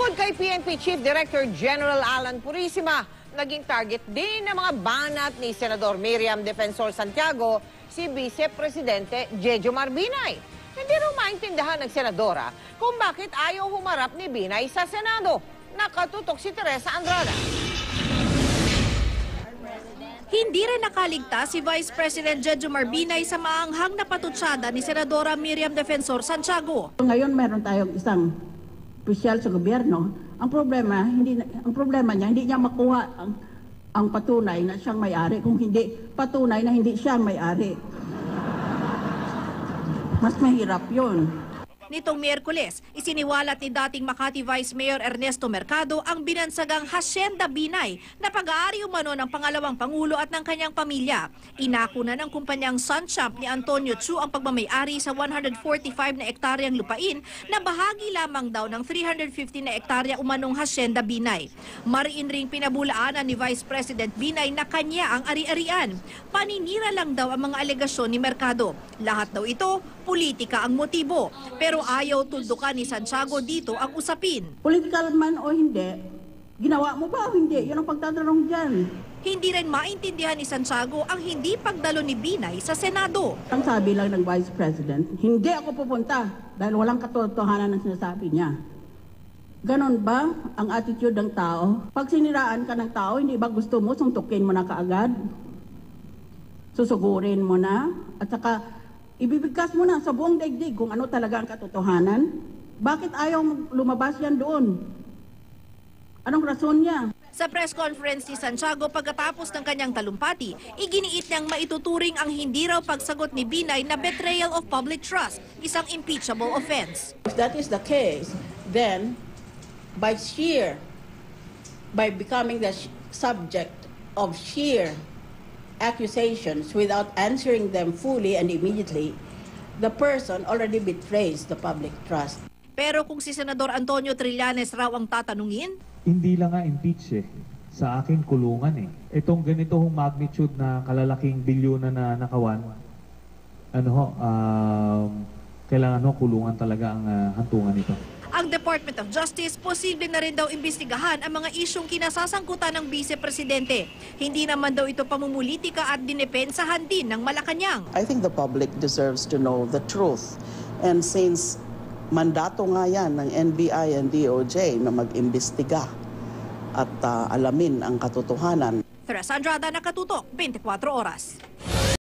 Bukod kay PNP Chief Director General Alan Purisima, naging target din ng mga banat ni Senador Miriam Defensor Santiago si Vice Presidente Jejo Marbinay. Hindi rin maintindihan ng senadora kung bakit ayaw humarap ni Binay sa Senado. Nakatutok si Teresa Andrada. Hindi rin nakaligtas si Vice President Jejo Marbinay sa maanghang na patutsada ni Senadora Miriam Defensor Santiago. Ngayon meron tayong isang opisyal sa gobyerno. Ang problema niya, hindi niya makuha ang patunay na siyang may-ari, kung hindi patunay na hindi siya may-ari. Mas mahirap yun. Nitong Miyerkules, isiniwalat ni dating Makati Vice Mayor Ernesto Mercado ang binansagang Hacienda Binay na pag-aari umano ng pangalawang Pangulo at ng kanyang pamilya. Inako na ng kumpanyang Sunchamp ni Antonio Chu ang pagmamay-ari sa 145 na ektaryang lupain na bahagi lamang daw ng 350 na ektarya umanong Hacienda Binay. Mariin ring pinabulaanan ni Vice President Binay na kanya ang ari-arian. Paninira lang daw ang mga alegasyon ni Mercado. Lahat daw ito, politika ang motibo. Pero ayaw tuldukan ni Santiago dito ang usapin. Political man o hindi, ginawa mo ba o hindi? Yun ang pagtatanong dyan. Hindi rin maintindihan ni Santiago ang hindi pagdalo ni Binay sa Senado. Ang sabi lang ng Vice President, hindi ako pupunta dahil walang katotohanan ng sinasabi niya. Ganon ba ang attitude ng tao? Pag siniraan ka ng tao, hindi ba gusto mo suntukin mo na kaagad? Susugurin mo na? At saka ibibigkas mo na sa buong daigdig kung ano talaga ang katotohanan. Bakit ayaw lumabas yan doon? Anong rason niya? Sa press conference ni Santiago pagkatapos ng kanyang talumpati, iginiit niyang maituturing ang hindi raw pagsagot ni Binay na betrayal of public trust, isang impeachable offense. If that is the case, then by becoming the subject of sheer accusations without answering them fully and immediately, the person already betrays the public trust. Pero kung si Senador Antonio Trillanes raw ang tatanungin, hindi lang nga impeach sa akin kulungan Itong ganitong magnitude na kalalaking bilyonan na nakawan, kailangan kulungan talaga ang hantungan nito. ang Department of Justice posible na rin daw imbestigahan ang mga isyong kinasasangkutan ng Vice Presidente. Hindi naman daw ito pamumulitika at dinepensahan din ng Malacanang. I think the public deserves to know the truth. And since mandato nga yan ng NBI and DOJ na mag-imbestiga at alamin ang katotohanan. Teresa Andrada, Nakatutok, 24 Oras.